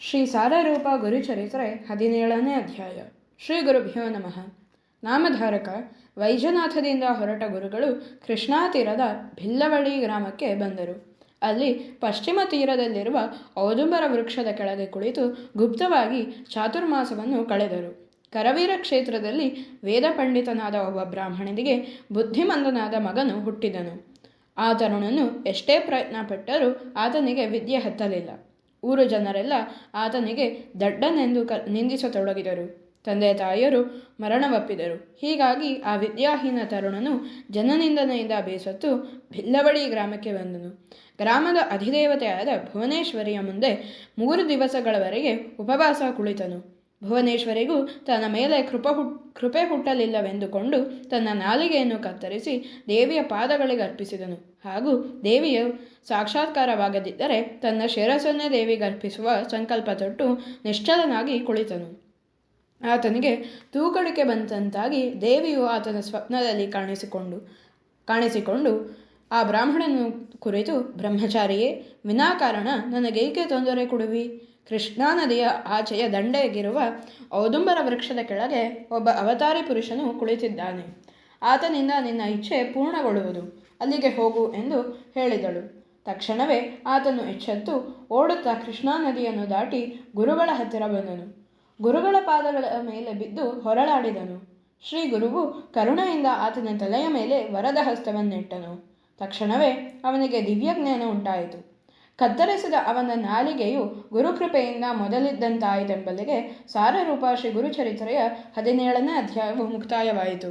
ಶ್ರೀ ಸಾರರೂಪ ಗುರುಚರಿತ್ರೆ 17ನೇ ಅಧ್ಯಾಯ. ಶ್ರೀ ಗುರುಭ್ಯೋ ನಮಃ. ನಾಮಧಾರಕ ವೈಜನಾಥದಿಂದ ಹೊರಟ ಗುರುಗಳು ಕೃಷ್ಣಾ ತೀರದ ಭಿಲ್ಲವಳ್ಳಿ ಗ್ರಾಮಕ್ಕೆ ಬಂದರು. ಅಲ್ಲಿ ಪಶ್ಚಿಮ ತೀರದಲ್ಲಿರುವ ಔದುಂಬರ ವೃಕ್ಷದ ಕೆಳಗೆ ಕುಳಿತು ಗುಪ್ತವಾಗಿ ಚಾತುರ್ಮಾಸವನ್ನು ಕಳೆದರು. ಕರವೀರ ಕ್ಷೇತ್ರದಲ್ಲಿ ವೇದ ಪಂಡಿತನಾದ ಒಬ್ಬ ಬ್ರಾಹ್ಮಣನಿಗೆ ಬುದ್ಧಿಮಂದನಾದ ಮಗನು ಹುಟ್ಟಿದನು. ಆ ತರುಣನು ಎಷ್ಟೇ ಪ್ರಯತ್ನ ಪಟ್ಟರೂ ಆತನಿಗೆ ವಿದ್ಯೆ ಹತ್ತಲಿಲ್ಲ. ಊರು ಜನರೆಲ್ಲ ಆತನಿಗೆ ದಡ್ಡನೆಂದು ನಿಂದಿಸತೊಡಗಿದರು. ತಂದೆ ತಾಯಿಯರು ಮರಣವಪ್ಪಿದರು. ಹೀಗಾಗಿ ಆ ವಿದ್ಯಾಹೀನ ತರುಣನು ಜನನಿಂದನೆಯಿಂದ ಬೇಸತ್ತು ಭಿಲ್ಲವಳ್ಳಿ ಗ್ರಾಮಕ್ಕೆ ಬಂದನು. ಗ್ರಾಮದ ಅಧಿದೇವತೆಯಾದ ಭುವನೇಶ್ವರಿಯ ಮುಂದೆ 3 ದಿವಸಗಳವರೆಗೆ ಉಪವಾಸ ಕುಳಿತನು. ಭುವನೇಶ್ವರಿಗೂ ತನ್ನ ಮೇಲೆ ಕೃಪೆ ಹುಟ್ಟಲಿಲ್ಲವೆಂದುಕೊಂಡು ತನ್ನ ನಾಲಿಗೆಯನ್ನು ಕತ್ತರಿಸಿ ದೇವಿಯ ಪಾದಗಳಿಗೆ ಅರ್ಪಿಸಿದನು. ಹಾಗೂ ದೇವಿಯು ಸಾಕ್ಷಾತ್ಕಾರವಾಗದಿದ್ದರೆ ತನ್ನ ಶಿರಸನ್ನೇ ದೇವಿಗರ್ಪಿಸುವ ಸಂಕಲ್ಪ ತೊಟ್ಟು ನಿಶ್ಚಲನಾಗಿ ಕುಳಿತನು. ಆತನಿಗೆ ತೂಕಡಿಕೆ ಬಂದಂತಾಗಿ ದೇವಿಯು ಆತನ ಸ್ವಪ್ನದಲ್ಲಿ ಕಾಣಿಸಿಕೊಂಡು ಆ ಬ್ರಾಹ್ಮಣನು ಕುರಿತು, ಬ್ರಹ್ಮಚಾರಿಯೇ, ವಿನಾಕಾರಣ ನನಗೇಕೆ ತೊಂದರೆ ಕೊಡುವಿ? ಕೃಷ್ಣಾ ನದಿಯ ಆಚೆಯ ದಂಡೆಗಿರುವ ಔದುಂಬರ ವೃಕ್ಷದ ಕೆಳಗೆ ಒಬ್ಬ ಅವತಾರಿ ಪುರುಷನು ಕುಳಿತಿದ್ದಾನೆ. ಆತನಿಂದ ನಿನ್ನ ಇಚ್ಛೆ ಪೂರ್ಣಗೊಳ್ಳುವುದು. ಅಲ್ಲಿಗೆ ಹೋಗು ಎಂದು ಹೇಳಿದಳು. ತಕ್ಷಣವೇ ಆತನು ಎಚ್ಚೆತ್ತು ಓಡುತ್ತಾ ಕೃಷ್ಣಾ ನದಿಯನ್ನು ದಾಟಿ ಗುರುಗಳ ಹತ್ತಿರ ಬಂದನು. ಗುರುಗಳ ಪಾದಗಳ ಮೇಲೆ ಬಿದ್ದು ಹೊರಳಾಡಿದನು. ಶ್ರೀ ಗುರುವು ಕರುಣೆಯಿಂದ ಆತನ ತಲೆಯ ಮೇಲೆ ವರದ ಹಸ್ತವನ್ನಿಟ್ಟನು. ತಕ್ಷಣವೇ ಅವನಿಗೆ ದಿವ್ಯಜ್ಞಾನ ಉಂಟಾಯಿತು. ಕತ್ತರಿಸಿದ ಅವನ ನಾಲಿಗೆಯು ಗುರುಕೃಪೆಯಿಂದ ಮೊದಲಿದ್ದಂತಾಯಿತೆಂಬಲ್ಲಿಗೆ ಸಾರರೂಪ ಶ್ರೀ ಗುರುಚರಿತ್ರೆಯ 17ನೇ ಅಧ್ಯಾಯವು ಮುಕ್ತಾಯವಾಯಿತು.